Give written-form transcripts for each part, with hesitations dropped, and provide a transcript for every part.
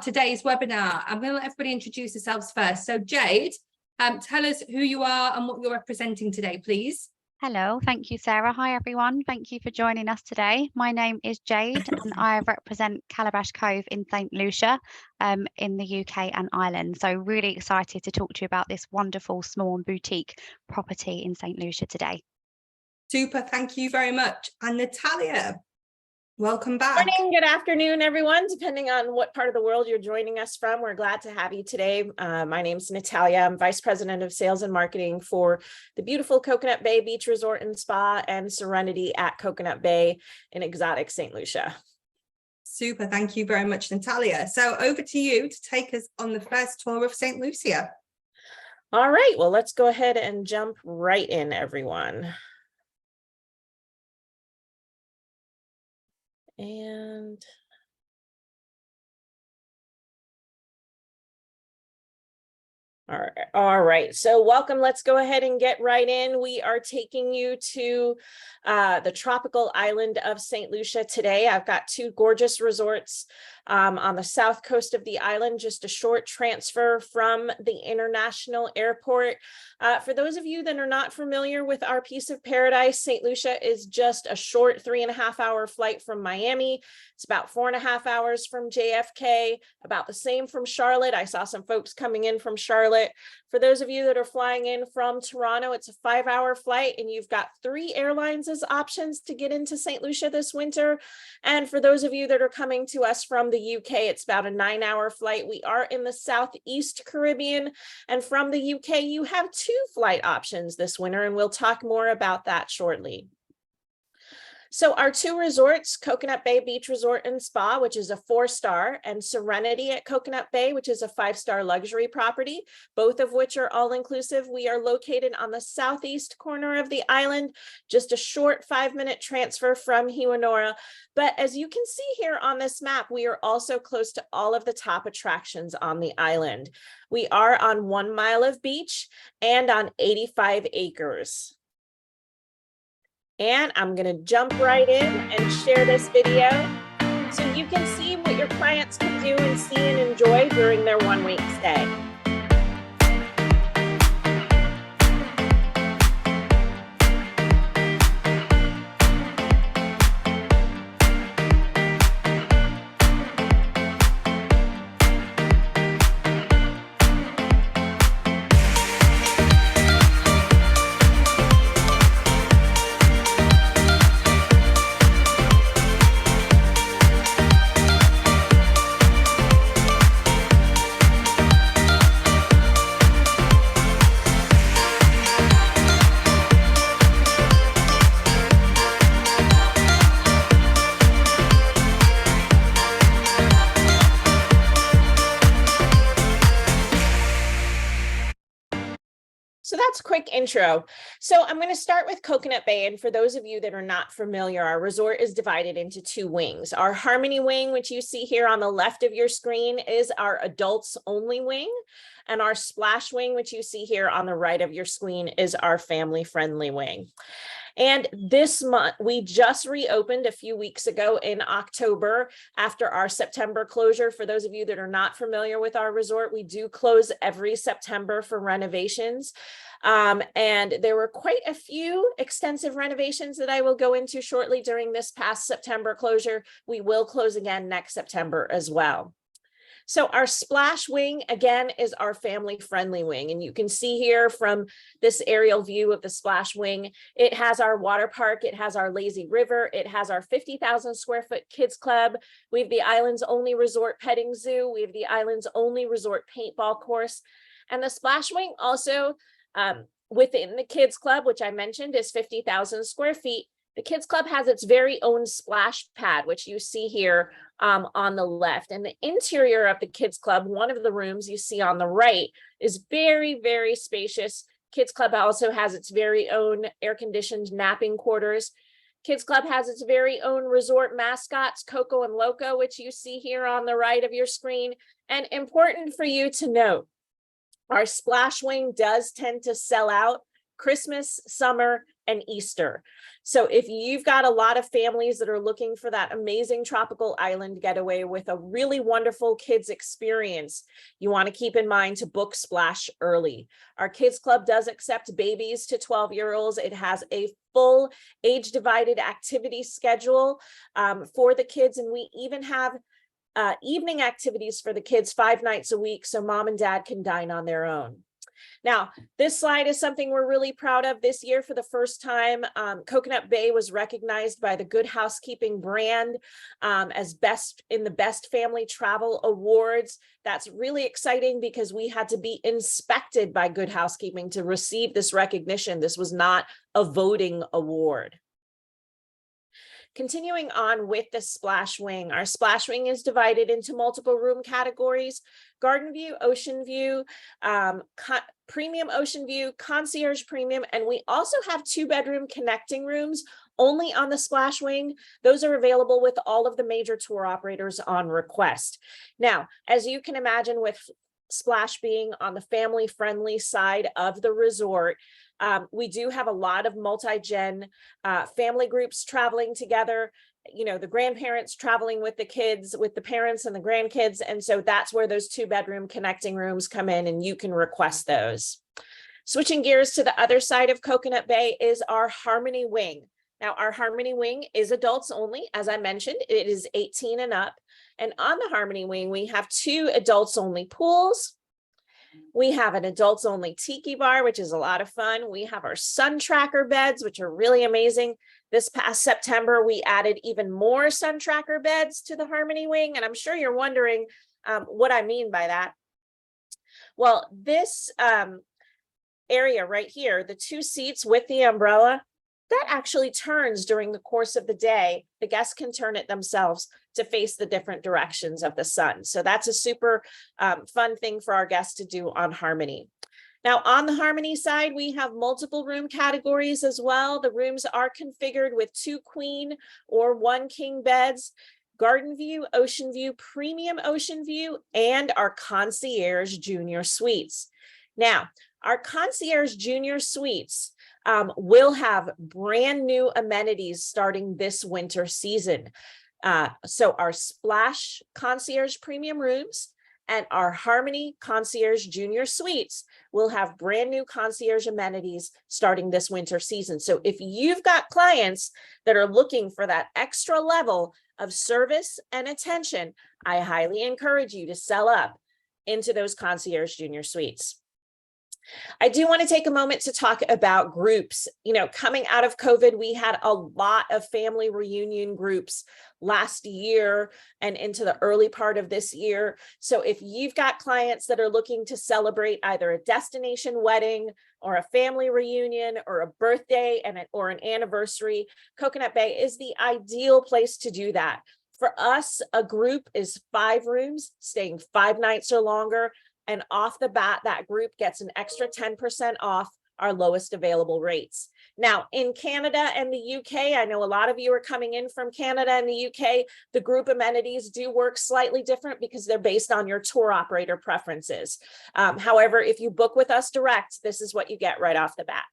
start today's webinar, I'm going to let everybody introduce themselves first. So Jade, tell us who you are and what you're representing today, please. Hello, thank you, Sarah. Hi, everyone. Thank you for joining us today. My name is Jade and I represent Calabash Cove in St. Lucia in the UK and Ireland. So really excited to talk to you about this wonderful small and boutique property in St. Lucia today. Super, thank you very much. And Natalia, welcome back. Morning, good afternoon, everyone, depending on what part of the world you're joining us from. We're glad to have you today. My name is Natalia. I'm Vice President of Sales and Marketing for the beautiful Coconut Bay Beach Resort and Spa and Serenity at Coconut Bay in exotic St. Lucia. Super, thank you very much, Natalia. So over to you to take us on the first tour of St. Lucia. All right, well, let's go ahead and jump right in, everyone. And all right, so welcome. Let's go ahead and get right in. We are taking you to the tropical island of St. Lucia today. I've got two gorgeous resorts on the south coast of the island, just a short transfer from the international airport. For those of you that are not familiar with our piece of paradise, St. Lucia is just a short 3.5-hour flight from Miami. It's about 4.5 hours from JFK, about the same from Charlotte. I saw some folks coming in from Charlotte. For those of you that are flying in from Toronto, it's a 5-hour flight and you've got 3 airlines as options to get into St. Lucia this winter. And for those of you that are coming to us from the UK, it's about a 9-hour flight. We are in the Southeast Caribbean, and from the UK, you have 2 flight options this winter, and we'll talk more about that shortly. So our 2 resorts, Coconut Bay Beach Resort and Spa, which is a 4-star, and Serenity at Coconut Bay, which is a 5-star luxury property, both of which are all-inclusive. We are located on the southeast corner of the island, just a short 5-minute transfer from Hiwanora. But as you can see here on this map, we are also close to all of the top attractions on the island. We are on 1 mile of beach and on 85 acres. And I'm going to jump right in and share this video so you can see what your clients can do and see and enjoy during their 1-week stay. So that's a quick intro. So I'm going to start with Coconut Bay. And for those of you that are not familiar, our resort is divided into 2 wings. Our Harmony wing, which you see here on the left of your screen, is our adults only wing. And our Splash wing, which you see here on the right of your screen, is our family friendly wing. And this month, we just reopened a few weeks ago in October after our September closure. For those of you that are not familiar with our resort, we do close every September for renovations. And there were quite a few extensive renovations that I will go into shortly during this past September closure. We will close again next September as well. So our Splash wing, again, is our family-friendly wing. And you can see here from this aerial view of the Splash wing, it has our water park, it has our lazy river, it has our 50,000 square foot kids club. We have the island's only resort petting zoo. We have the island's only resort paintball course. And the Splash wing also, within the kids club, which I mentioned is 50,000 square feet, the kids club has its very own splash pad, which you see here on the left. And the interior of the kids club, one of the rooms you see on the right, is very, very spacious. Kids club also has its very own air-conditioned napping quarters. Kids club has its very own resort mascots, Coco and Loco, which you see here on the right of your screen. And important for you to note, our Splash wing does tend to sell out Christmas, summer, and Easter. So if you've got a lot of families that are looking for that amazing tropical island getaway with a really wonderful kids experience, you want to keep in mind to book Splash early. Our kids club does accept babies to 12-year-olds. It has a full age divided activity schedule for the kids. And we even have evening activities for the kids 5 nights a week, so mom and dad can dine on their own. Now, this slide is something we're really proud of. This year, for the first time, Coconut Bay was recognized by the Good Housekeeping brand as best in the Best Family Travel Awards. That's really exciting because we had to be inspected by Good Housekeeping to receive this recognition. This was not a voting award. Continuing on with the Splash Wing, our Splash Wing is divided into multiple room categories: Garden View, Ocean View, Premium Ocean View, Concierge Premium, and we also have 2-bedroom connecting rooms only on the Splash Wing. Those are available with all of the major tour operators on request. Now, as you can imagine, with Splash being on the family-friendly side of the resort, we do have a lot of multi-gen family groups traveling together, you know, the grandparents traveling with the kids, with the parents and the grandkids. And so that's where those 2-bedroom connecting rooms come in, and you can request those. Switching gears to the other side of Coconut Bay is our Harmony Wing. Now, our Harmony Wing is adults only. As I mentioned, it is 18 and up. And on the Harmony Wing, we have 2 adults only pools. We have an adults only tiki bar, which is a lot of fun. We have our sun tracker beds, which are really amazing. This past September, we added even more sun tracker beds to the Harmony Wing. And I'm sure you're wondering what I mean by that. Well, this area right here, the 2 seats with the umbrella, that actually turns during the course of the day. The guests can turn it themselves to face the different directions of the sun. So that's a super fun thing for our guests to do on Harmony. Now, on the Harmony side, we have multiple room categories as well. The rooms are configured with 2 queen or 1 king beds, Garden View, Ocean View, Premium Ocean View, and our Concierge Junior Suites. Now, our Concierge Junior Suites will have brand new amenities starting this winter season. So our Splash Concierge Premium rooms and our Harmony Concierge Junior Suites will have brand new concierge amenities starting this winter season. So if you've got clients that are looking for that extra level of service and attention, I highly encourage you to sell up into those Concierge Junior Suites. I do want to take a moment to talk about groups. You know, coming out of COVID, we had a lot of family reunion groups last year and into the early part of this year. So if you've got clients that are looking to celebrate either a destination wedding or a family reunion or a birthday or an anniversary, Coconut Bay is the ideal place to do that. For us, a group is 5 rooms, staying 5 nights or longer. And off the bat, that group gets an extra 10% off our lowest available rates. Now, in Canada and the UK, I know a lot of you are coming in from Canada and the UK. The group amenities do work slightly different because they're based on your tour operator preferences. However, if you book with us direct, this is what you get right off the bat.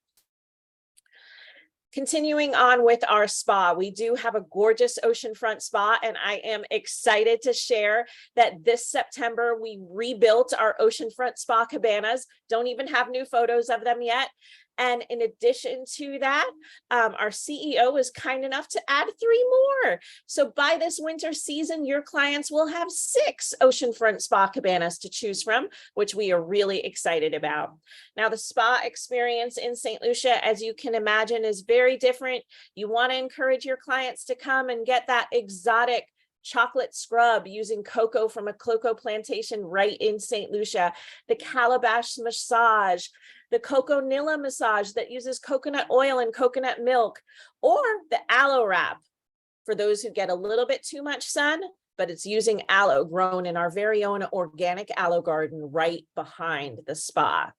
Continuing on with our spa, we do have a gorgeous oceanfront spa, and I am excited to share that this September we rebuilt our oceanfront spa cabanas. Don't even have new photos of them yet. And in addition to that, our CEO was kind enough to add 3 more. So by this winter season, your clients will have 6 oceanfront spa cabanas to choose from, which we are really excited about. Now, the spa experience in St. Lucia, as you can imagine, is very different. You want to encourage your clients to come and get that exotic chocolate scrub using cocoa from a cocoa plantation right in St. Lucia, the Calabash massage, the Coco Nilla massage that uses coconut oil and coconut milk, or the aloe wrap for those who get a little bit too much sun, but it's using aloe grown in our very own organic aloe garden right behind the spa.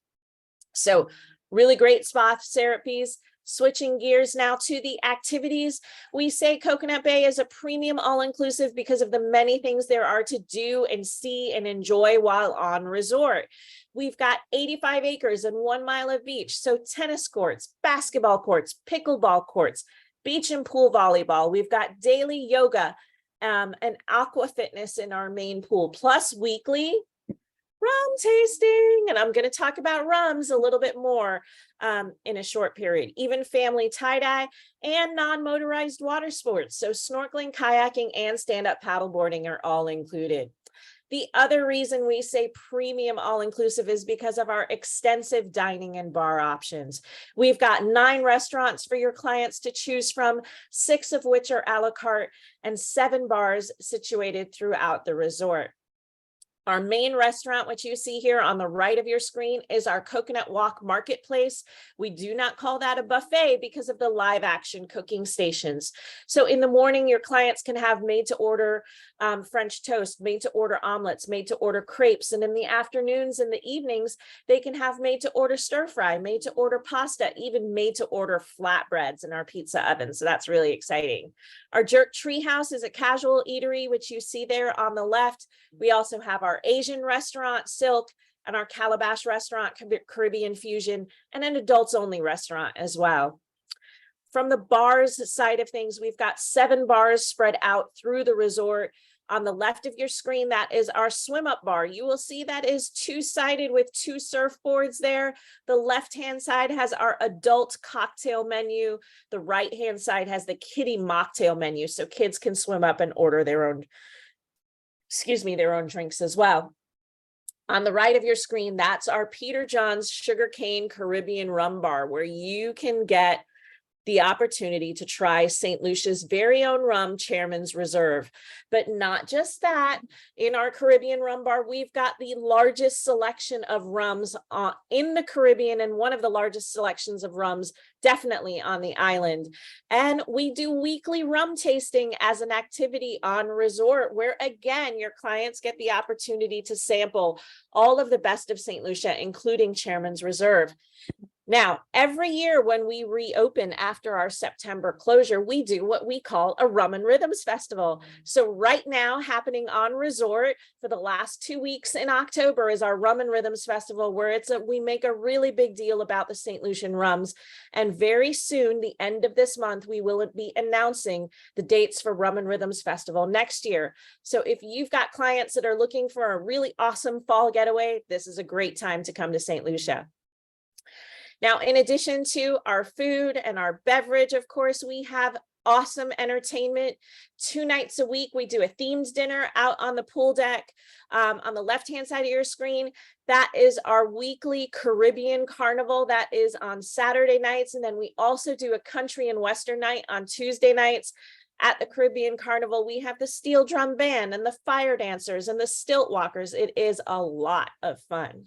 So really great spa therapies, Switching gears now to the activities, we say Coconut Bay is a premium all-inclusive because of the many things there are to do and see and enjoy while on resort. We've got 85 acres and 1 mile of beach, so tennis courts, basketball courts, pickleball courts, beach and pool volleyball. We've got daily yoga and aqua fitness in our main pool, plus weekly rum tasting. And I'm going to talk about rums a little bit more in a short period. Even family tie-dye and non-motorized water sports. So snorkeling, kayaking, and stand-up paddleboarding are all included. The other reason we say premium all-inclusive is because of our extensive dining and bar options. We've got 9 restaurants for your clients to choose from, 6 of which are a la carte, and 7 bars situated throughout the resort. Our main restaurant, which you see here on the right of your screen, is our Coconut Walk Marketplace. We do not call that a buffet because of the live action cooking stations. So in the morning, your clients can have made to order French toast, made to order omelets, made to order crepes. And in the afternoons and the evenings, they can have made to order stir fry, made to order pasta, even made to order flatbreads in our pizza oven. So that's really exciting. Our Jerk Treehouse is a casual eatery, which you see there on the left. We also have our Asian restaurant, Silk, and our Calabash restaurant, Caribbean Fusion, and an adults only restaurant as well. From the bars side of things, we've got 7 bars spread out through the resort. On the left of your screen, that is our swim up bar. You will see that is 2-sided with 2 surfboards there. The left-hand side has our adult cocktail menu. The right-hand side has the kiddie mocktail menu, so kids can swim up and order their own drinks as well. On the right of your screen, that's our Peter John's Sugarcane Caribbean Rum Bar, where you can get the opportunity to try St. Lucia's very own rum, Chairman's Reserve. But not just that, in our Caribbean Rum Bar, we've got the largest selection of rums in the Caribbean, and one of the largest selections of rums definitely on the island. And we do weekly rum tasting as an activity on resort, where again, your clients get the opportunity to sample all of the best of St. Lucia, including Chairman's Reserve. Now, every year when we reopen after our September closure, we do what we call a Rum and Rhythms Festival. So right now, happening on resort for the last 2 weeks in October is our Rum and Rhythms Festival, where we make a really big deal about the St. Lucian rums. And very soon, the end of this month, we will be announcing the dates for Rum and Rhythms Festival next year. So if you've got clients that are looking for a really awesome fall getaway, this is a great time to come to St. Lucia. Now, in addition to our food and our beverage, of course, we have awesome entertainment. 2 nights a week, we do a themed dinner out on the pool deck. On the left-hand side of your screen, that is our weekly Caribbean Carnival. That is on Saturday nights. And then we also do a country and Western night on Tuesday nights. At the Caribbean Carnival, we have the steel drum band and the fire dancers and the stilt walkers. It is a lot of fun.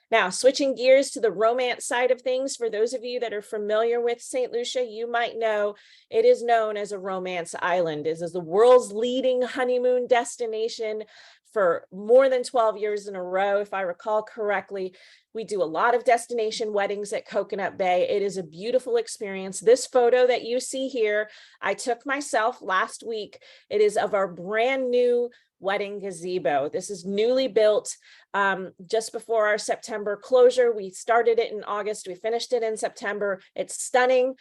Now, switching gears to the romance side of things, for those of you that are familiar with St. Lucia, you might know it is known as a romance island. It is the world's leading honeymoon destination for more than 12 years in a row, if I recall correctly. We do a lot of destination weddings at Coconut Bay. It is a beautiful experience. This photo that you see here, I took myself last week. It is of our brand new wedding gazebo. This is newly built just before our September closure. We started it in August. We finished it in September. It's stunning.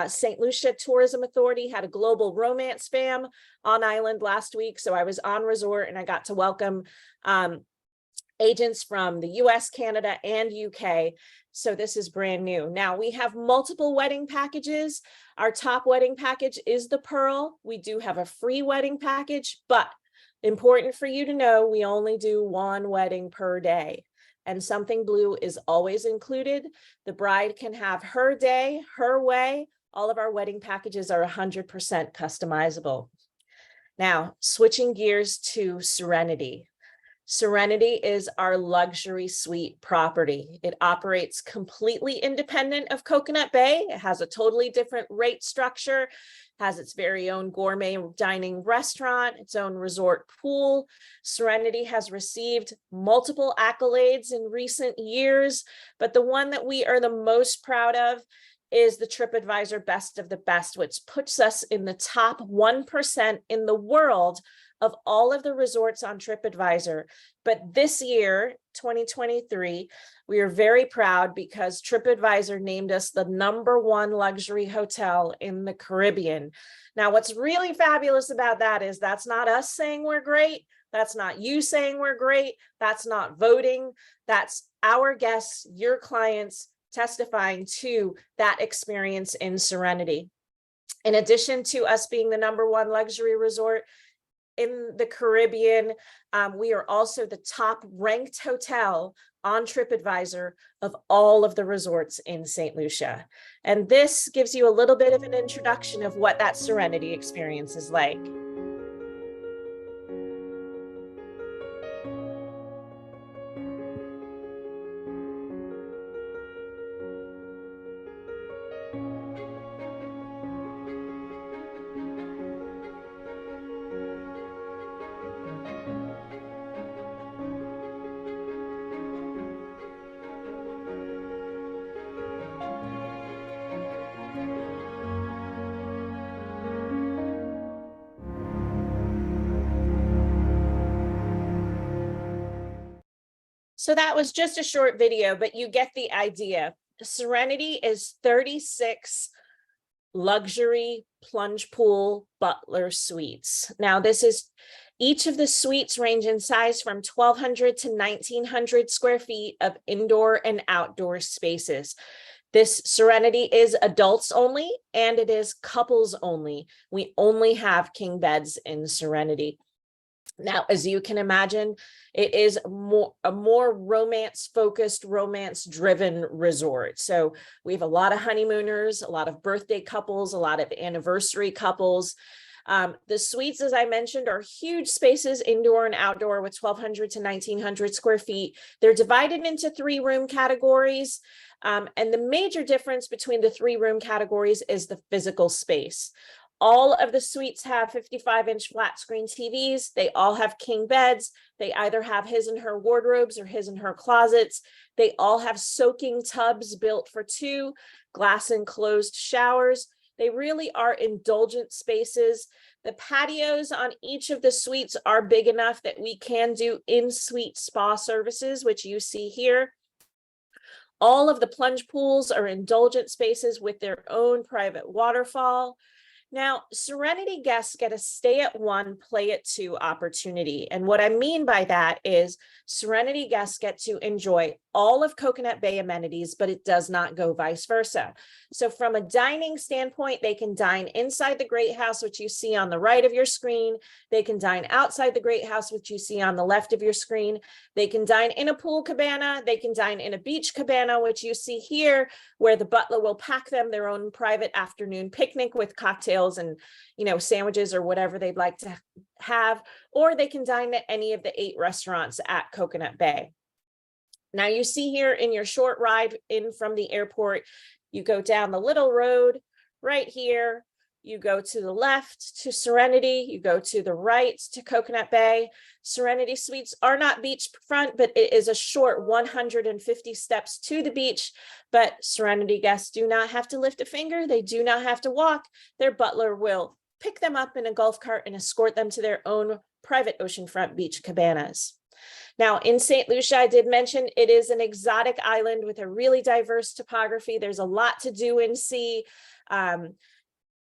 St. Lucia Tourism Authority had a global romance fam on island last week. So I was on resort and I got to welcome agents from the US, Canada, and UK. So this is brand new. Now we have multiple wedding packages. Our top wedding package is the Pearl. We do have a free wedding package, but important for you to know, we only do 1 wedding per day, and something blue is always included. The bride can have her day, her way. All of our wedding packages are 100% customizable. Now, switching gears to Serenity. Serenity is our luxury suite property. It operates completely independent of Coconut Bay. It has a totally different rate structure, has its very own gourmet dining restaurant, its own resort pool. Serenity has received multiple accolades in recent years, but the one that we are the most proud of is the TripAdvisor Best of the Best, which puts us in the top 1% in the world of all of the resorts on TripAdvisor. But this year, 2023, we are very proud because TripAdvisor named us the #1 luxury hotel in the Caribbean. Now, what's really fabulous about that is that's not us saying we're great. That's not you saying we're great. That's not voting. That's our guests, your clients, testifying to that experience in Serenity. In addition to us being the #1 luxury resort in the Caribbean, we are also the top ranked hotel on TripAdvisor of all of the resorts in St. Lucia. And this gives you a little bit of an introduction of what that Serenity experience is like. So that was just a short video, but you get the idea. Serenity is 36 luxury plunge pool butler suites. Now, each of the suites range in size from 1,200 to 1,900 square feet of indoor and outdoor spaces. This Serenity is adults only, and it is couples only. We only have king beds in Serenity. Now, as you can imagine, it is a more romance-focused, romance-driven resort. So we have a lot of honeymooners, a lot of birthday couples, a lot of anniversary couples. The suites, as I mentioned, are huge spaces, indoor and outdoor, with 1,200 to 1,900 square feet. They're divided into 3 room categories. And the major difference between the 3 room categories is the physical space. All of the suites have 55-inch flat screen TVs. They all have king beds. They either have his and her wardrobes or his and her closets. They all have soaking tubs built for 2, glass enclosed showers. They really are indulgent spaces. The patios on each of the suites are big enough that we can do in-suite spa services, which you see here. All of the plunge pools are indulgent spaces with their own private waterfall. Now, Serenity guests get a stay at 1, play at 2 opportunity. And what I mean by that is Serenity guests get to enjoy all of Coconut Bay amenities, but it does not go vice versa. So from a dining standpoint, they can dine inside the Great House, which you see on the right of your screen. They can dine outside the Great House, which you see on the left of your screen. They can dine in a pool cabana. They can dine in a beach cabana, which you see here, where the butler will pack them their own private afternoon picnic with cocktails and, sandwiches or whatever they'd like to have, or they can dine at any of the 8 restaurants at Coconut Bay. Now, you see here in your short ride in from the airport, you go down the little road right here. You go to the left to Serenity, you go to the right to Coconut Bay. Serenity Suites are not beachfront, but it is a short 150 steps to the beach. But Serenity guests do not have to lift a finger. They do not have to walk. Their butler will pick them up in a golf cart and escort them to their own private oceanfront beach cabanas. Now, in St. Lucia, I did mention it is an exotic island with a really diverse topography. There's a lot to do and see.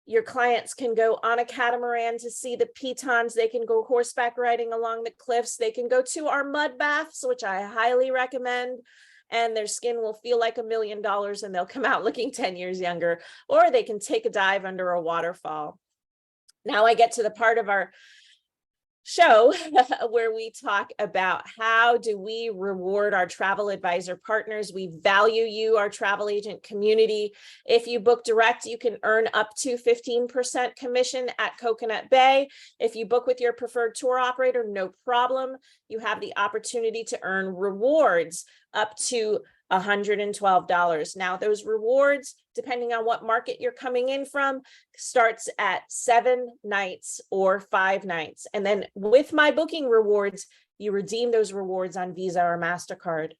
Your clients can go on a catamaran to see the pitons. They can go horseback riding along the cliffs. They can go to our mud baths, which I highly recommend, and their skin will feel like $1 million and they'll come out looking 10 years younger, or they can take a dive under a waterfall. Now I get to the part of our show where we talk about how do we reward our travel advisor partners. We value you, our travel agent community. If you book direct, you can earn up to 15% commission at Coconut Bay. If you book with your preferred tour operator, no problem. You have the opportunity to earn rewards up to $112. Now, those rewards, depending on what market you're coming in from, starts at 7 nights or 5 nights. And then with my booking rewards, you redeem those rewards on Visa or MasterCard.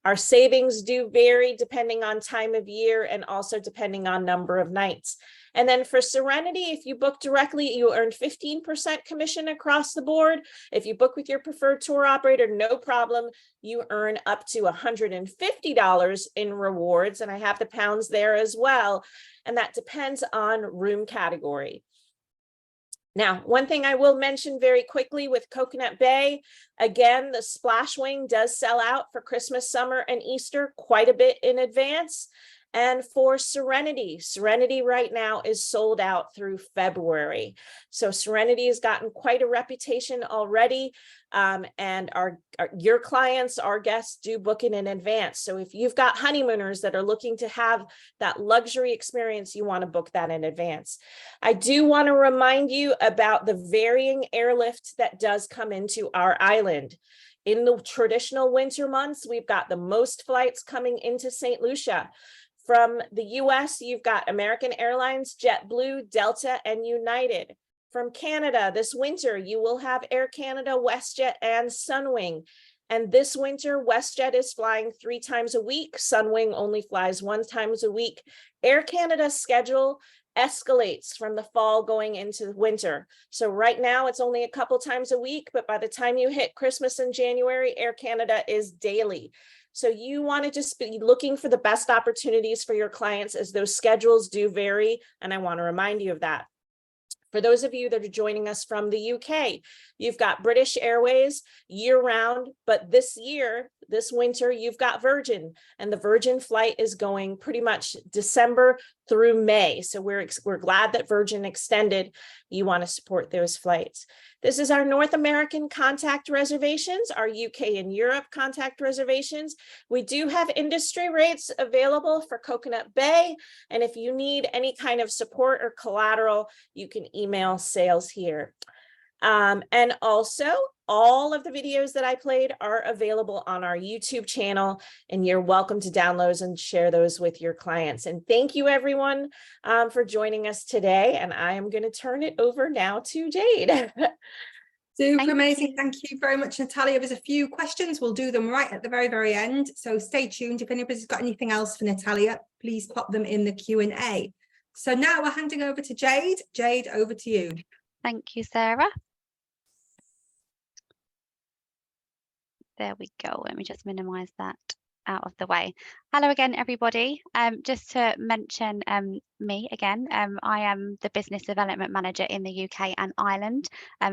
Our savings do vary depending on time of year and also depending on number of nights. And then for Serenity, if you book directly, you earn 15% commission across the board. If you book with your preferred tour operator, no problem. You earn up to $150 in rewards. And I have the pounds there as well. And that depends on room category. Now, one thing I will mention very quickly with Coconut Bay, again, the Splash Wing does sell out for Christmas, summer, and Easter quite a bit in advance. And for Serenity, Serenity right now is sold out through February. So Serenity has gotten quite a reputation already. And your clients, our guests do book it in advance. So if you've got honeymooners that are looking to have that luxury experience, you want to book that in advance. I do want to remind you about the varying airlift that does come into our island. In the traditional winter months, we've got the most flights coming into St. Lucia. From the US, you've got American Airlines, JetBlue, Delta, and United. From Canada, this winter, you will have Air Canada, WestJet, and Sunwing. And this winter, WestJet is flying 3 times a week. Sunwing only flies 1 time a week. Air Canada's schedule escalates from the fall going into winter. So right now, it's only a couple times a week, but by the time you hit Christmas in January, Air Canada is daily. So you want to just be looking for the best opportunities for your clients as those schedules do vary. And I want to remind you of that. For those of you that are joining us from the UK, you've got British Airways year round, but this winter, you've got Virgin, and the Virgin flight is going pretty much December through May. So we're glad that Virgin extended. You want to support those flights. This is our North American contact reservations, our UK and Europe contact reservations. We do have industry rates available for Coconut Bay. And if you need any kind of support or collateral, you can email sales here. And also, all of the videos that I played are available on our YouTube channel, and you're welcome to download those and share those with your clients. And thank you, everyone, for joining us today. And I am going to turn it over now to Jade. Super amazing. Thank you very much, Natalia. There's a few questions. We'll do them right at the very, very end. So stay tuned. If anybody's got anything else for Natalia, please pop them in the Q&A. So now we're handing over to Jade. Jade, over to you. Thank you, Sarah. There we go. Let me just minimize that out of the way. Hello again, everybody. Just to mention me again, I am the Business Development Manager in the UK and Ireland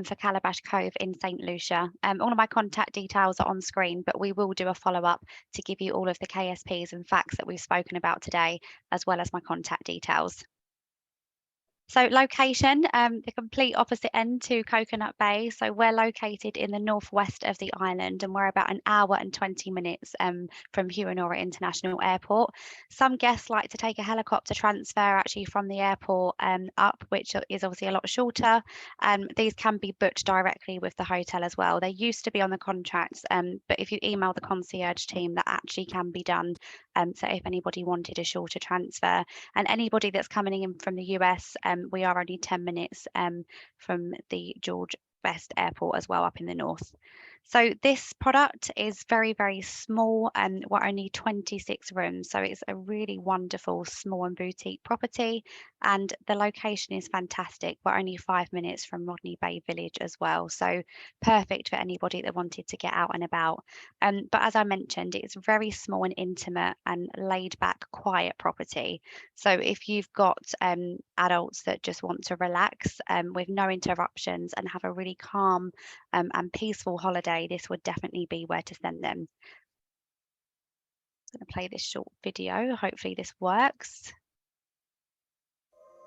for Calabash Cove in St. Lucia. All of my contact details are on screen, but we will do a follow-up to give you all of the KSPs and facts that we've spoken about today, as well as my contact details. So location, the complete opposite end to Coconut Bay. So we're located in the northwest of the island, and we're about an hour and 20 minutes from Huonora International Airport. Some guests like to take a helicopter transfer actually from the airport up, which is obviously a lot shorter. These can be booked directly with the hotel as well. They used to be on the contracts, but if you email the concierge team, that actually can be done. So if anybody wanted a shorter transfer, and anybody that's coming in from the US, we are only 10 minutes from the George Best Airport as well, up in the north. So this product is very, very small, and we're only 26 rooms. So it's a really wonderful small and boutique property, and the location is fantastic. We're only 5 minutes from Rodney Bay Village as well. So perfect for anybody that wanted to get out and about. But as I mentioned, it's very small and intimate and laid back, quiet property. So if you've got adults that just want to relax with no interruptions and have a really calm and peaceful holiday, this would definitely be where to send them. I'm going to play this short video. Hopefully this works.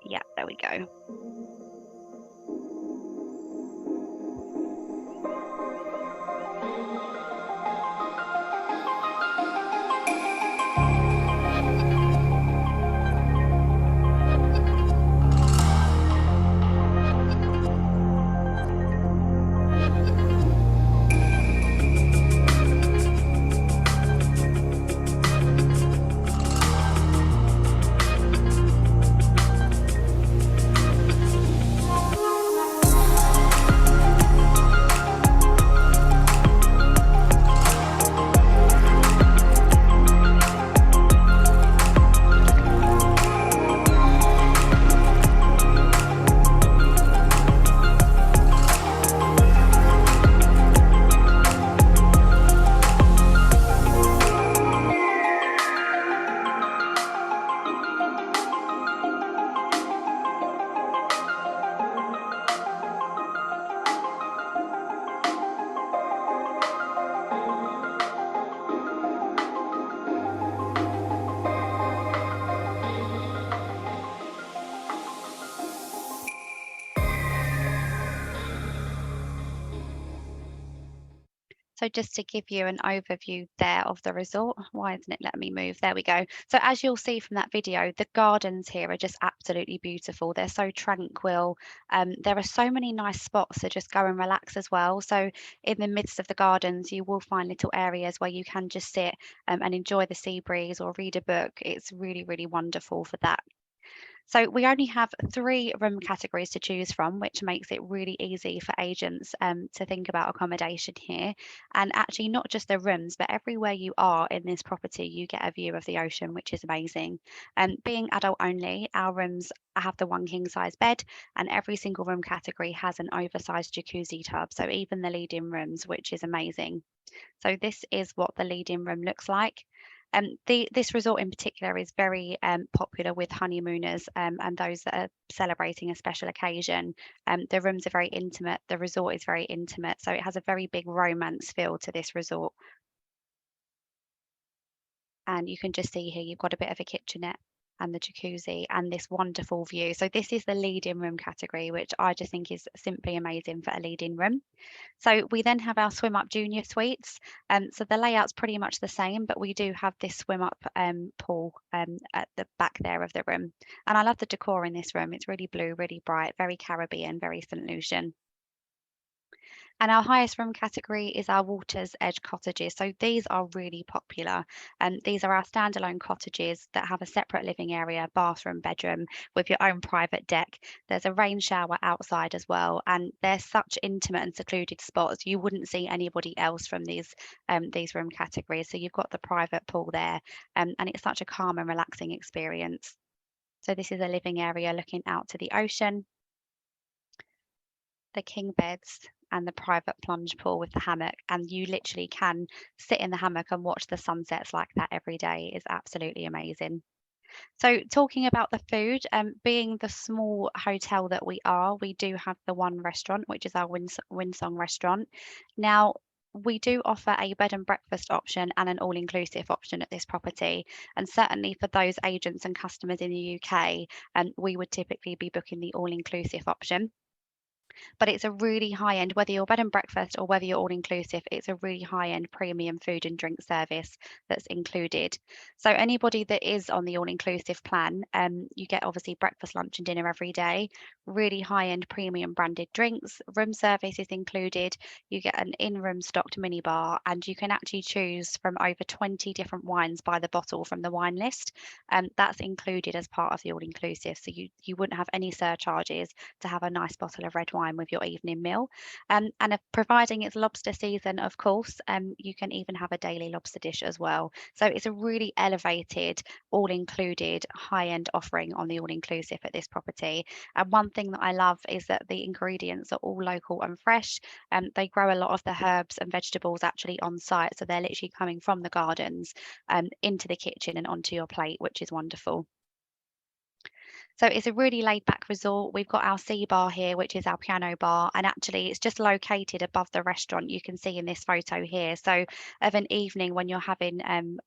Yeah, there we go. So just to give you an overview there of the resort. Why isn't it letting me move? There we go. So as you'll see from that video, the gardens here are just absolutely beautiful. They're so tranquil. There are so many nice spots to just go and relax as well. So in the midst of the gardens, you will find little areas where you can just sit and enjoy the sea breeze or read a book. It's really, really wonderful for that. So we only have 3 room categories to choose from, which makes it really easy for agents to think about accommodation here. And actually not just the rooms, but everywhere you are in this property, you get a view of the ocean, which is amazing. Being adult only, our rooms have the 1 king size bed, and every single room category has an oversized jacuzzi tub. So even the lead-in rooms, which is amazing. So this is what the lead-in room looks like. This resort in particular is very popular with honeymooners and those that are celebrating a special occasion. The rooms are very intimate. The resort is very intimate. So it has a very big romance feel to this resort. And you can just see here, you've got a bit of a kitchenette and the jacuzzi and this wonderful view. So this is the lead-in room category, which I just think is simply amazing for a lead-in room. So we then have our swim up junior suites. So the layout's pretty much the same, but we do have this swim up pool at the back there of the room. And I love the decor in this room. It's really blue, really bright, very Caribbean, very St. Lucian. And our highest room category is our Water's Edge cottages. So these are really popular. And these are our standalone cottages that have a separate living area, bathroom, bedroom with your own private deck. There's a rain shower outside as well. And they're such intimate and secluded spots. You wouldn't see anybody else from these room categories. So you've got the private pool there. And it's such a calm and relaxing experience. So this is a living area looking out to the ocean. The king beds and the private plunge pool with the hammock, and you literally can sit in the hammock and watch the sunsets like that every day is absolutely amazing. So talking about the food, being the small hotel that we are, we do have the 1 restaurant, which is our Windsong restaurant. Now, we do offer a bed and breakfast option and an all-inclusive option at this property. And certainly for those agents and customers in the UK, we would typically be booking the all-inclusive option. But it's a really high end, whether you're bed and breakfast or whether you're all inclusive, it's a really high end premium food and drink service that's included. So anybody that is on the all inclusive plan, you get obviously breakfast, lunch and dinner every day, really high end premium branded drinks, room service is included, you get an in-room stocked minibar, and you can actually choose from over 20 different wines by the bottle from the wine list. That's included as part of the all inclusive. So you wouldn't have any surcharges to have a nice bottle of red wine with your evening meal. And providing it's lobster season, of course, you can even have a daily lobster dish as well. So it's a really elevated, all-included, high-end offering on the all-inclusive at this property. And one thing that I love is that the ingredients are all local and fresh. They grow a lot of the herbs and vegetables actually on site. So they're literally coming from the gardens into the kitchen and onto your plate, which is wonderful. So it's a really laid back resort. We've got our sea bar here, which is our piano bar, and actually it's just located above the restaurant. You can see in this photo here. So of an evening when you're having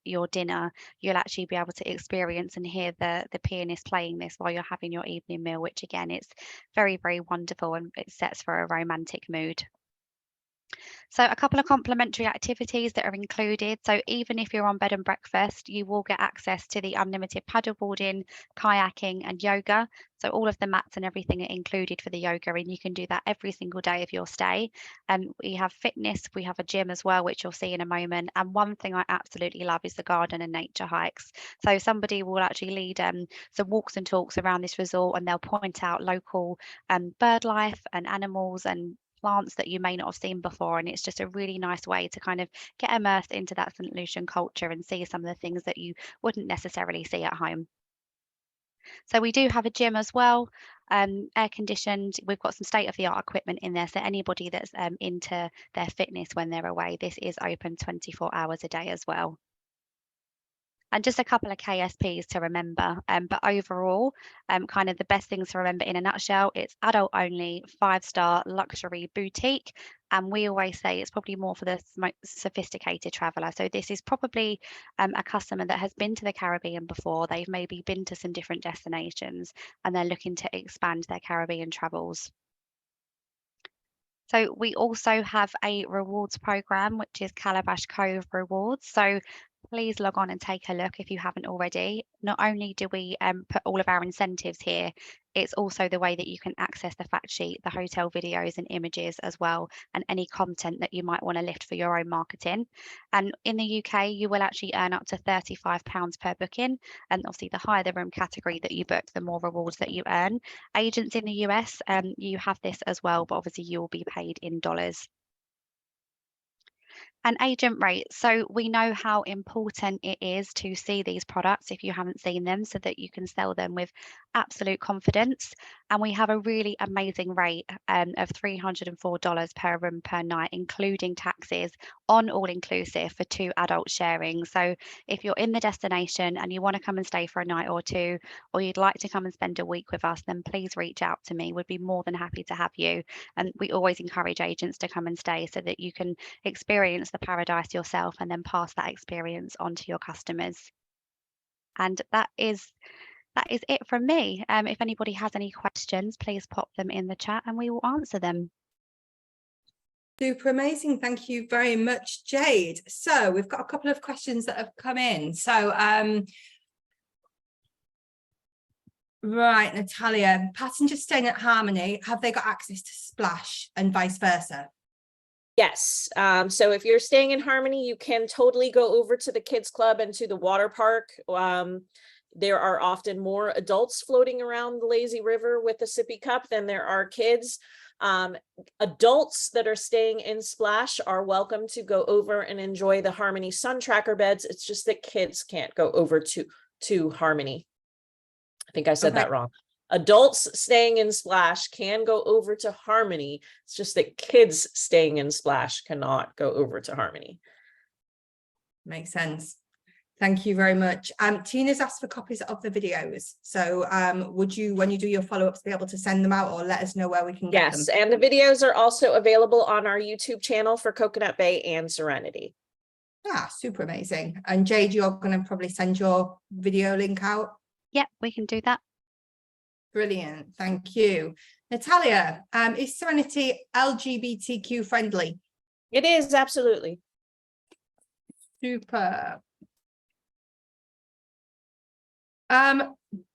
your dinner, you'll actually be able to experience and hear the pianist playing this while you're having your evening meal, which again, it's very, very wonderful and it sets for a romantic mood. So a couple of complimentary activities that are included. So even if you're on bed and breakfast, you will get access to the unlimited paddleboarding, kayaking and yoga. So all of the mats and everything are included for the yoga, and you can do that every single day of your stay. We have fitness, we have a gym as well, which you'll see in a moment. And one thing I absolutely love is the garden and nature hikes. So somebody will actually lead some walks and talks around this resort, and they'll point out local bird life and animals and plants that you may not have seen before, and it's just a really nice way to kind of get immersed into that St. Lucian culture and see some of the things that you wouldn't necessarily see at home. So we do have a gym as well, air conditioned. We've got some state-of-the-art equipment in there, so anybody that's into their fitness when they're away, this is open 24 hours a day as well. And just a couple of KSPs to remember, but overall, kind of the best things to remember in a nutshell, it's adult only, 5-star luxury boutique. And we always say it's probably more for the sophisticated traveller. So this is probably a customer that has been to the Caribbean before. They've maybe been to some different destinations and they're looking to expand their Caribbean travels. So we also have a rewards program, which is Calabash Cove Rewards. So please log on and take a look if you haven't already. Not only do we put all of our incentives here, it's also the way that you can access the fact sheet, the hotel videos and images as well, and any content that you might want to lift for your own marketing. And in the UK, you will actually earn up to £35 per booking. And obviously, the higher the room category that you book, the more rewards that you earn. Agents in the US, you have this as well, but obviously you will be paid in dollars. An agent rate. So we know how important it is to see these products if you haven't seen them, so that you can sell them with absolute confidence. And we have a really amazing rate of $304 per room per night, including taxes, on all inclusive for 2 adults sharing. So if you're in the destination and you want to come and stay for a night or two, or you'd like to come and spend a week with us, then please reach out to me. We'd be more than happy to have you. And we always encourage agents to come and stay so that you can experience the paradise yourself and then pass that experience on to your customers. And that is it from me. If anybody has any questions, please pop them in the chat and we will answer them. Super amazing. Thank you very much, Jade. So we've got a couple of questions that have come in. So right, Natalia, passengers staying at Harmony, have they got access to Splash and vice versa? Yes. So if you're staying in Harmony, you can totally go over to the kids club and to the water park. There are often more adults floating around the lazy river with a sippy cup than there are kids. Adults that are staying in Splash are welcome to go over and enjoy the Harmony sun tracker beds. It's just that kids can't go over to Harmony. I think I said that wrong. Adults staying in Splash can go over to Harmony. It's just that kids staying in Splash cannot go over to Harmony. Makes sense. Thank you very much. Tina's asked for copies of the videos. So would you, when you do your follow-ups, be able to send them out or let us know where we can get them? Yes, and the videos are also available on our YouTube channel for Coconut Bay and Serenity. Ah, super amazing. And Jade, you're going to probably send your video link out? Yep, we can do that. Brilliant. Thank you. Natalia, is Serenity LGBTQ friendly? It is, absolutely. Super.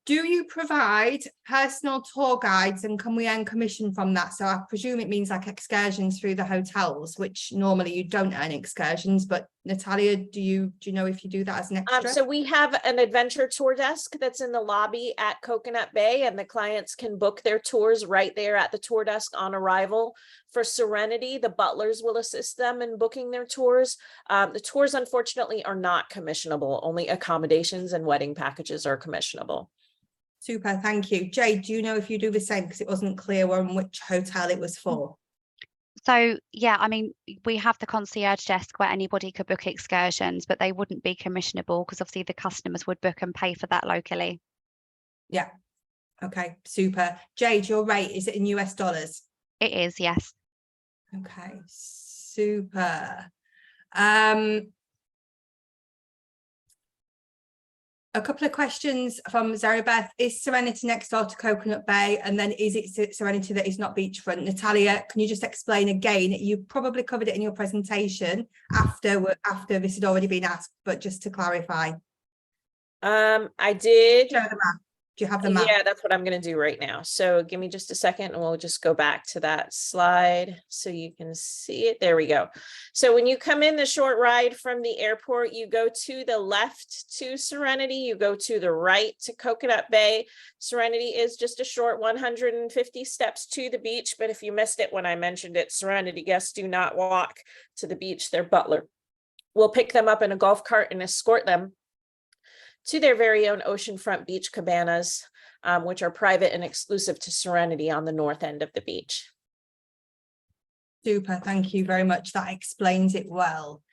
Do you provide personal tour guides and can we earn commission from that? So I presume it means like excursions through the hotels, which normally you don't earn excursions, but Natalia, do you know if you do that as an extra? So we have an adventure tour desk that's in the lobby at Coconut Bay, and the clients can book their tours right there at the tour desk on arrival. For Serenity, the butlers will assist them in booking their tours. The tours, unfortunately, are not commissionable. Only accommodations and wedding packages are commissionable. Super, thank you. Jade, do you know if you do the same? Because it wasn't clear on which hotel it was for. So yeah, I mean, we have the concierge desk where anybody could book excursions, but they wouldn't be commissionable because obviously the customers would book and pay for that locally. Yeah. Okay, super. Jade, your rate, is it in US dollars? It is, yes. Okay, super. A couple of questions from Zarabeth. Is Serenity next door to Coconut Bay? And then is it Serenity that is not beachfront? Natalia, can you just explain again? You probably covered it in your presentation after this had already been asked, but just to clarify. I did. Show the map. Do you have the map? Yeah, that's what I'm going to do right now. So give me just a second and we'll just go back to that slide so you can see it. There we go. So when you come in the short ride from the airport, you go to the left to Serenity, you go to the right to Coconut Bay. Serenity is just a short 150 steps to the beach, but if you missed it when I mentioned it, Serenity guests do not walk to the beach. Their butler will pick them up in a golf cart and escort them to their very own oceanfront beach cabanas, which are private and exclusive to Serenity on the north end of the beach. Super, thank you very much. That explains it well.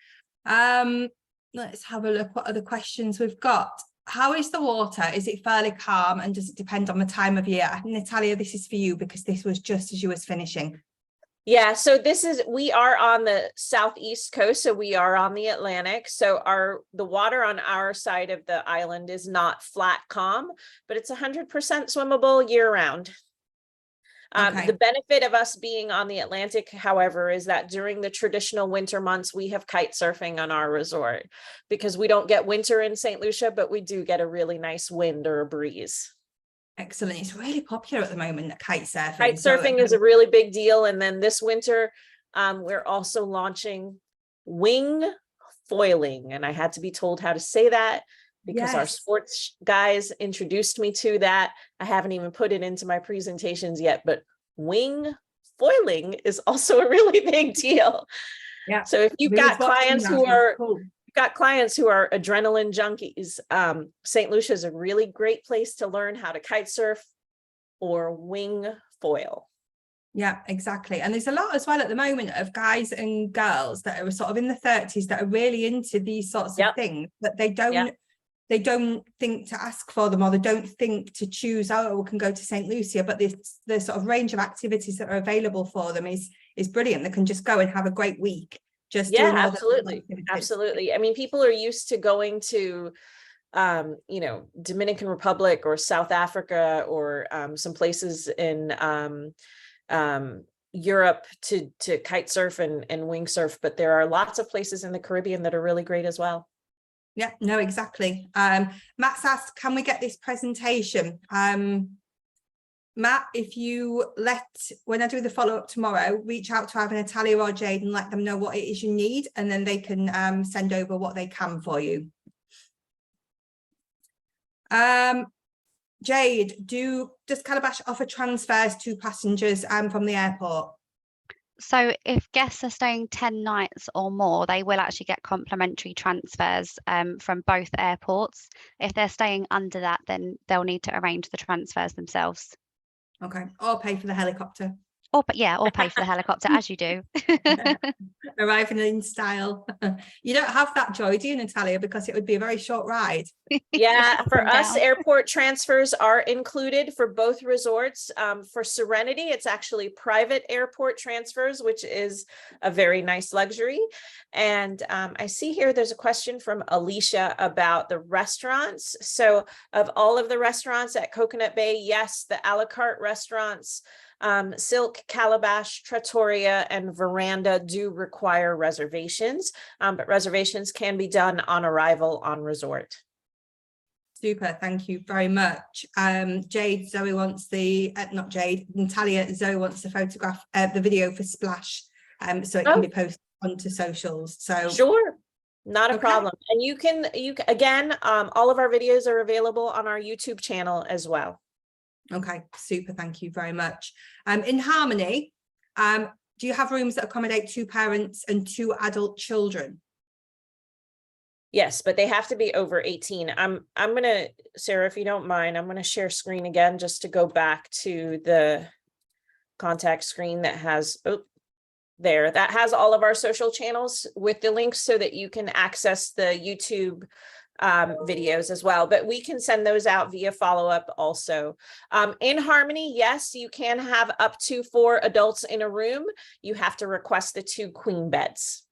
Let's have a look what other questions we've got. How is the water? Is it fairly calm and does it depend on the time of year? Natalia, this is for you because this was just as you was finishing. Yeah, so we are on the southeast coast, so we are on the Atlantic. So the water on our side of the island is not flat calm, but it's 100% swimmable year round. Okay. The benefit of us being on the Atlantic, however, is that during the traditional winter months, we have kite surfing on our resort because we don't get winter in St. Lucia, but we do get a really nice wind or a breeze. Excellent. It's really popular at the moment, kite surfing. Kite surfing is a really big deal. And then this winter, we're also launching wing foiling. And I had to be told how to say that because our sports guys introduced me to that. I haven't even put it into my presentations yet, but wing foiling is also a really big deal. Yeah. So if you've got clients who are adrenaline junkies, St. Lucia is a really great place to learn how to kite surf or wing foil. Yeah, exactly. And there's a lot as well at the moment of guys and girls that are sort of in the 30s that are really into these sorts of things, but they don't think to ask for them, or they don't think to choose, oh, we can go to St. Lucia, but the sort of range of activities that are available for them is brilliant. They can just go and have a great week. Absolutely. I mean, people are used to going to Dominican Republic or South Africa or some places in Europe to kite surf and wing surf, but there are lots of places in the Caribbean that are really great as well. Yeah, no, exactly. Matt's asked, can we get this presentation? Matt, if you when I do the follow-up tomorrow, reach out to either Natalia or Jade and let them know what it is you need, and then they can send over what they can for you. Jade, does Calabash offer transfers to passengers from the airport? So if guests are staying 10 nights or more, they will actually get complimentary transfers from both airports. If they're staying under that, then they'll need to arrange the transfers themselves. Okay, or pay for the helicopter. Or pay for the helicopter, as you do. Arriving in style. You don't have that joy, do you, Natalia? Because it would be a very short ride. Yeah, for us, airport transfers are included for both resorts. For Serenity, it's actually private airport transfers, which is a very nice luxury. And I see here there's a question from Alicia about the restaurants. So of all of the restaurants at Coconut Bay, yes, the a la carte restaurants, Silk, Calabash, Trattoria, and Veranda do require reservations, but reservations can be done on arrival on resort. Super, thank you very much. Jade, Zoe wants not Jade, Natalia, Zoe wants to photograph the video for Splash, so it can be posted onto socials. So sure, not a problem. And you can again, all of our videos are available on our YouTube channel as well. Okay, super, thank you very much. In Harmony, do you have rooms that accommodate 2 parents and 2 adult children? Yes, but they have to be over 18. I'm gonna, Sarah, if you don't mind, I'm gonna share screen again just to go back to the contact screen that has, that has all of our social channels with the links so that you can access the YouTube videos as well, but we can send those out via follow-up also. In Harmony, yes, you can have up to 4 adults in a room. You have to request the 2 queen beds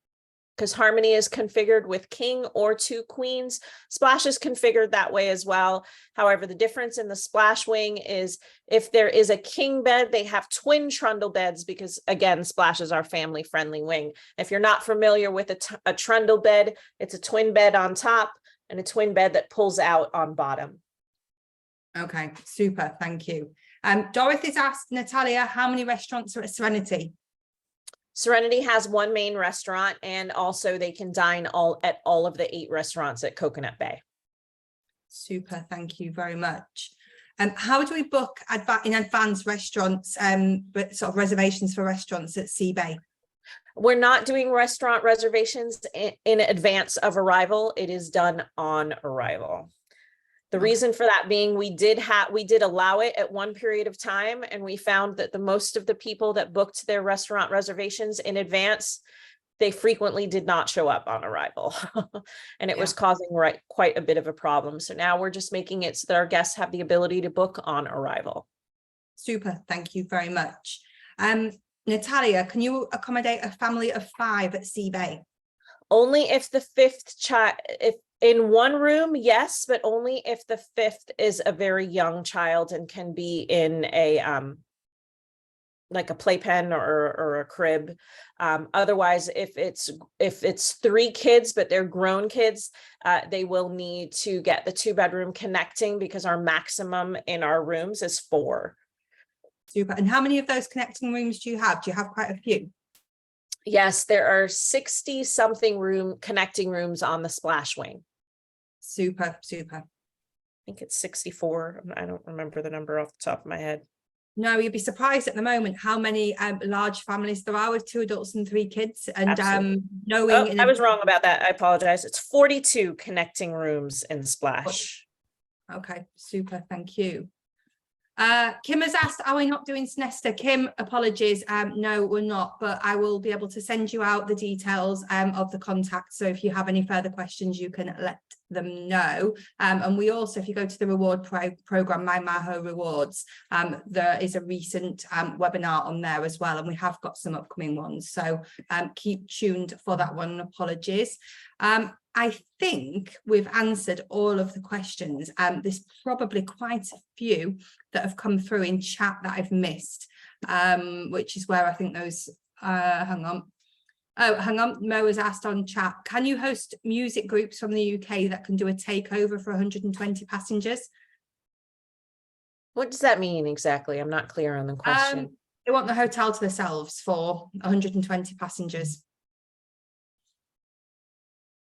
because Harmony is configured with king or 2 queens. Splash is configured that way as well. However, the difference in the Splash wing is if there is a king bed, they have twin trundle beds because, again, Splash is our family-friendly wing. If you're not familiar with a trundle bed, it's a twin bed on top and a twin bed that pulls out on bottom. Okay, super, thank you. Dorothy's asked Natalia, how many restaurants are at Serenity? Serenity has 1 main restaurant, and also they can dine at all of the 8 restaurants at Coconut Bay. Super, thank you very much. How do we book in advance restaurants, but sort of reservations for restaurants at Sea Bay? We're not doing restaurant reservations in advance of arrival. It is done on arrival. The reason for that being we did allow it at one period of time, and we found that the most of the people that booked their restaurant reservations in advance, they frequently did not show up on arrival. And it was causing quite a bit of a problem. So now we're just making it so that our guests have the ability to book on arrival. Super, thank you very much. Natalia, can you accommodate a family of 5 at Sea Bay? Only if the 5th child, if in 1 room, yes, but only if the 5th is a very young child and can be in a like a playpen or a crib. Otherwise, if it's 3 kids, but they're grown kids, they will need to get the 2-bedroom connecting because our maximum in our rooms is 4. Super. And how many of those connecting rooms do you have? Do you have quite a few? Yes, there are 60 something connecting rooms on the splash wing. Super, super. I think it's 64. I don't remember the number off the top of my head. No, you'd be surprised at the moment how many large families there are with 2 adults and 3 kids. And Absolutely. knowing I was wrong about that. I apologize. It's 42 connecting rooms in Splash. Okay, super. Thank you. Kim has asked, are we not doing Snesta? Kim, apologies. No, we're not, but I will be able to send you out the details of the contact. So if you have any further questions, you can let them know. And we also, if you go to the reward program, My Maho Rewards, there is a recent webinar on there as well. And we have got some upcoming ones. So keep tuned for that one. Apologies. I think we've answered all of the questions. There's probably quite a few that have come through in chat that I've missed, which is where I think those, hang on. Oh, hang on. Mo has asked on chat, can you host music groups from the UK that can do a takeover for 120 passengers? What does that mean exactly? I'm not clear on the question. They want the hotel to themselves for 120 passengers.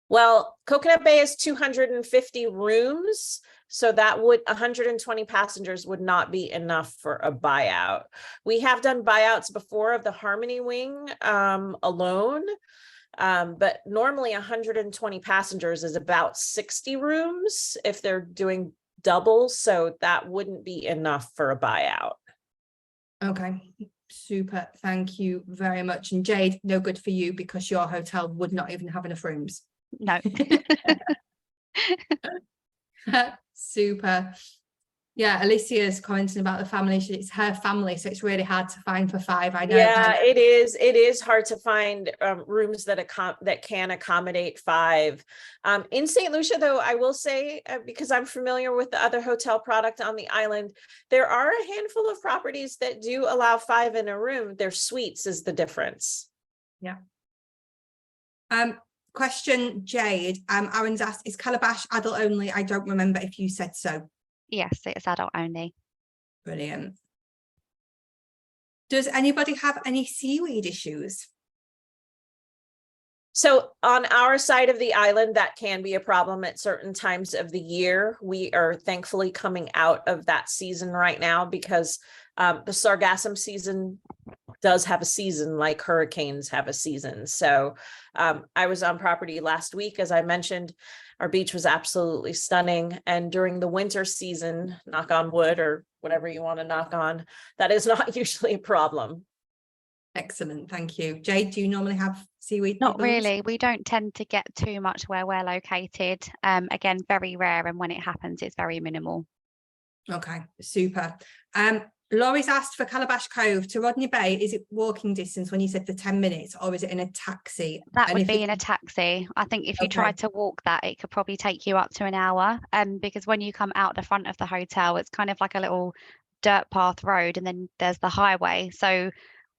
Well, Coconut Bay is 250 rooms, so that would 120 passengers would not be enough for a buyout. We have done buyouts before of the Harmony Wing alone, but normally 120 passengers is about 60 rooms if they're doing doubles, so that wouldn't be enough for a buyout. Okay, super. Thank you very much. And Jade, no good for you because your hotel would not even have enough rooms. No. Super. Yeah, Alicia's commenting about the family. It's her family, so it's really hard to find for 5. I know. Yeah, it is. It is hard to find rooms that can accommodate 5. In St. Lucia, though, I will say, because I'm familiar with the other hotel product on the island, there are a handful of properties that do allow 5 in a room. Their suites is the difference. Yeah. Question, Jade. Aaron's asked, is Calabash adult only? I don't remember if you said so. Yes, it's adult only. Brilliant. Does anybody have any seaweed issues? So on our side of the island, that can be a problem at certain times of the year. We are thankfully coming out of that season right now because the sargassum season does have a season like hurricanes have a season. So I was on property last week, as I mentioned. Our beach was absolutely stunning. And during the winter season, knock on wood or whatever you want to knock on, that is not usually a problem. Excellent, thank you. Jade, do you normally have seaweed? Not problems? really. We don't tend to get too much where we're located. Again, very rare. And when it happens, it's very minimal. Okay, super. Laurie's asked for Calabash Cove to Rodney Bay. Is it walking distance when you said the 10 minutes or is it in a taxi? That And would if be it- in a taxi. I think if you Okay. tried to walk that, it could probably take you up to an hour. Because when you come out the front of the hotel, it's kind of like a little dirt path road and then there's the highway. So,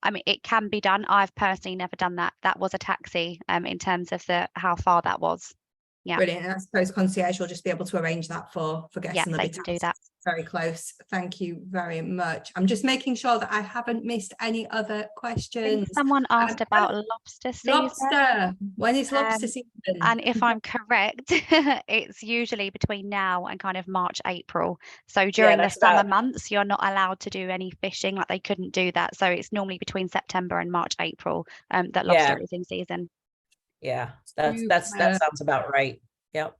I mean, it can be done. I've personally never done that. That was a taxi in terms of how far that was. Yeah. Brilliant. And I suppose concierge will just be able to arrange that for guests. Yeah, and they can do that. Very close. Thank you very much. I'm just making sure that I haven't missed any other I think questions. someone asked about lobster season. Lobster. When is lobster season? And if I'm correct, it's usually between now and kind of March, April. So during the summer months, you're not allowed to do any fishing, like they couldn't do that. So it's normally between September and March, April that lobster is in season. Yeah, that sounds about right. Yep.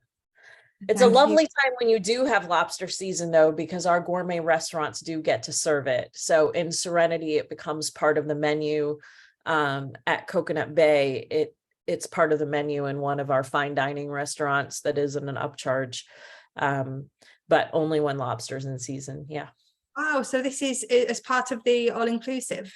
It's a Thank lovely you. time when you do have lobster season, though, because our gourmet restaurants do get to serve it. So in Serenity, it becomes part of the menu. At Coconut Bay, it's part of the menu in one of our fine dining restaurants that isn't an upcharge, but only when lobster's in season. Yeah. Oh, so this is as part of the all-inclusive?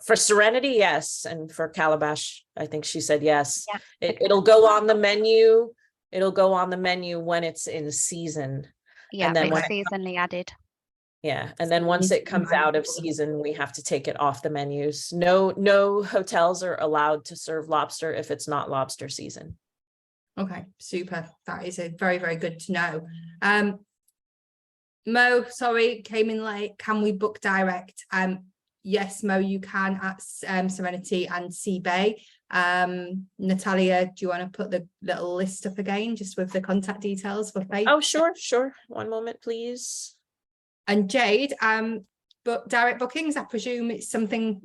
For Serenity, yes. And for Calabash, I think she said yes. Yeah. It'll go on the menu. It'll go on the menu when it's in season. Yeah, and then it's seasonally added. Yeah, and then once it comes out of season, we have to take it off the menus. No hotels are allowed to serve lobster if it's not lobster season. Okay, super. That is a very, very good to know. Mo, sorry, came in late. Can we book direct? Yes, Mo, you can at Serenity and Sea Bay. Natalia, do you want to put the little list up again, just with the contact details for Faith? Oh, sure. One moment, please. And Jade, but direct bookings, I presume it's something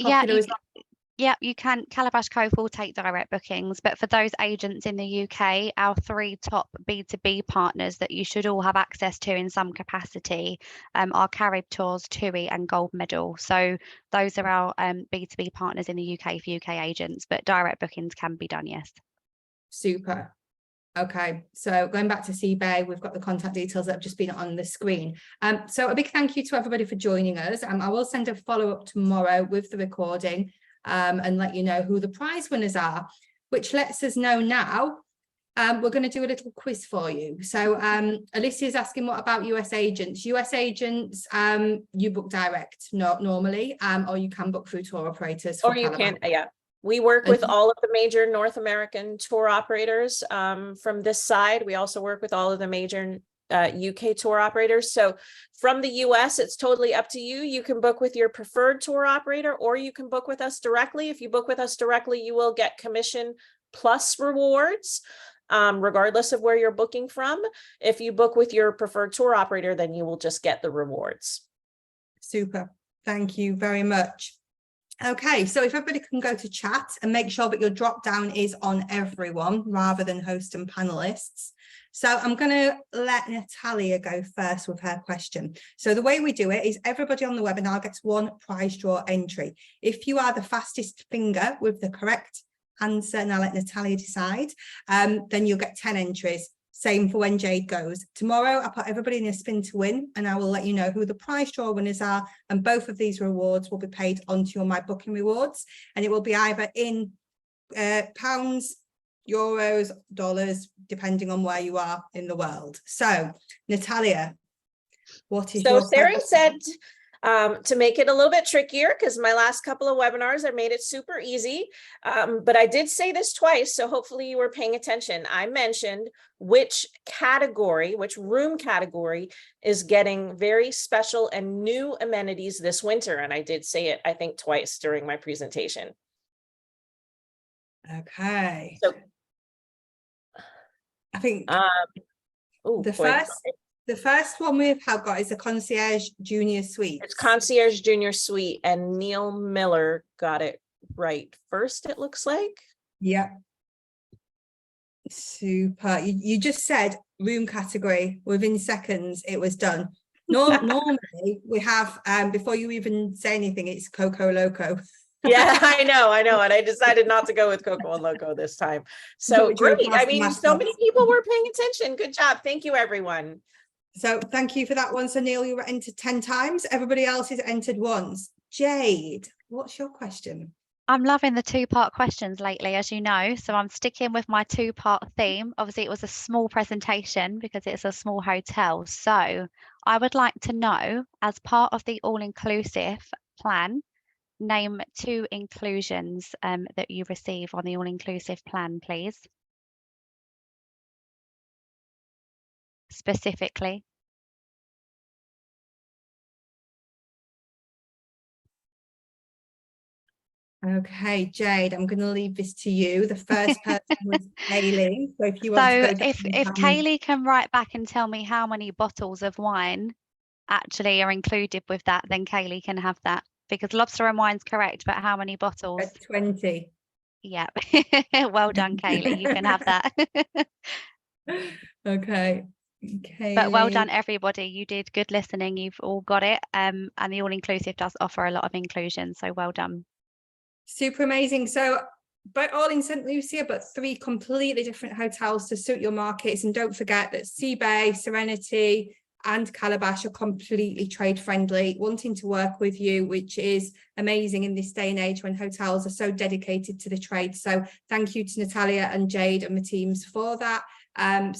popular as well. Yeah, you can. Calabash Cove will take direct bookings, but for those agents in the UK, our 3 top B2B partners that you should all have access to in some capacity are Carib Tours, TUI and Gold Medal. So those are our B2B partners in the UK for UK agents, but direct bookings can be done, yes. Super. Okay, so going back to Sea Bay, we've got the contact details that have just been on the screen. So a big thank you to everybody for joining us. I will send a follow-up tomorrow with the recording and let you know who the prize winners are, which lets us know now. We're going to do a little quiz for you. So Alicia's asking, what about US agents? US agents, you book direct, not normally, or you can book through tour operators. Or you can, yeah. We work with all of the major North American tour operators from this side. We also work with all of the major UK tour operators. So from the US, it's totally up to you. You can book with your preferred tour operator, or you can book with us directly. If you book with us directly, you will get commission plus rewards, regardless of where you're booking from. If you book with your preferred tour operator, then you will just get the rewards. Super. Thank you very much. Okay, so if everybody can go to chat and make sure that your drop down is on everyone rather than host and panelists. So I'm going to let Natalia go first with her question. So the way we do it is everybody on the webinar gets 1 prize draw entry. If you are the fastest finger with the correct answer, and I'll let Natalia decide, then you'll get 10 entries. Same for when Jade goes. Tomorrow, I'll put everybody in a spin to win, and I will let you know who the prize draw winners are. And both of these rewards will be paid onto your My Booking rewards. And it will be either in pounds, euros, dollars, depending on where you are in the world. So, Natalia, what is your Sarah said to make it a little bit trickier, because my last couple of webinars I made it super easy, but I did say this twice, so hopefully you were paying attention. I mentioned which room category is getting very special and new amenities this winter, and I did say it, I think, twice during my presentation. Okay. So I think the first one we've got is the Concierge Junior Suite. It's Concierge Junior Suite, and Neil Miller got it right first, it looks like. Yeah. Super. You just said room category. Within seconds, it was done. Normally, we have, before you even say anything, it's Coco Loco. Yeah, I know. And I decided not to go with Coco and Loco this time. So great. I mean, so many people were paying attention. Good job. Thank you, everyone. So thank you for that one. So Neil, you were entered 10 times. Everybody else is entered once. Jade, what's your question? I'm loving the 2-part questions lately, as you know, so I'm sticking with my 2-part theme. Obviously, it was a small presentation because it's a small hotel. So I would like to know, as part of the all-inclusive plan, name 2 inclusions that you receive on the all-inclusive plan, please. Specifically. Okay, Jade, I'm going to leave this to you. The first person was Kaylee. So if you want to go if Kaylee can write back and tell me how many bottles of wine actually are included with that, then Kaylee can have that, because lobster and wine's correct, but how many bottles? 20. Yeah. Well done, Kaylee. You can have that. Okay. But well done, everybody. You did good listening. You've all got it. And the all-inclusive does offer a lot of inclusion. So well done. Super amazing. So, but all in St. Lucia, but 3 completely different hotels to suit your markets. And don't forget that Sea Bay, Serenity, and Calabash are completely trade friendly, wanting to work with you, which is amazing in this day and age when hotels are so dedicated to the trade. So thank you to Natalia and Jade and the teams for that.